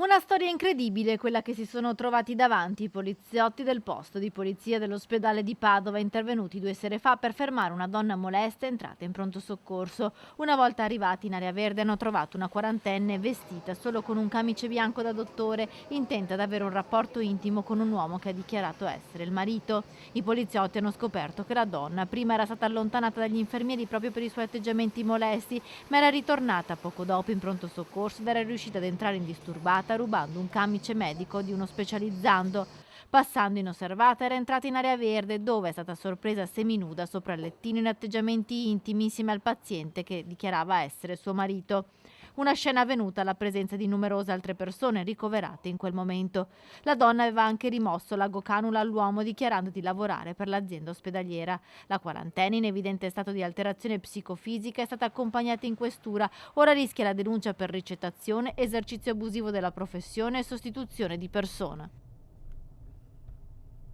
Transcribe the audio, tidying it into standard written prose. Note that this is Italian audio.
Una storia incredibile quella che si sono trovati davanti i poliziotti del posto di polizia dell'ospedale di Padova, intervenuti 2 sere fa per fermare una donna molesta entrata in pronto soccorso. Una volta arrivati in area verde hanno trovato una quarantenne vestita solo con un camice bianco da dottore, intenta ad avere un rapporto intimo con un uomo che ha dichiarato essere il marito. I poliziotti hanno scoperto che la donna prima era stata allontanata dagli infermieri proprio per i suoi atteggiamenti molesti, ma era ritornata poco dopo in pronto soccorso ed era riuscita ad entrare indisturbata rubando un camice medico di uno specializzando. Passando inosservata era entrata in area verde dove è stata sorpresa seminuda sopra il lettino in atteggiamenti intimi insieme al paziente che dichiarava essere suo marito. Una scena avvenuta alla presenza di numerose altre persone ricoverate in quel momento. La donna aveva anche rimosso la gocanula all'uomo dichiarando di lavorare per l'azienda ospedaliera. La quarantenne in evidente stato di alterazione psicofisica è stata accompagnata in questura. Ora rischia la denuncia per ricettazione, esercizio abusivo della professione e sostituzione di persona.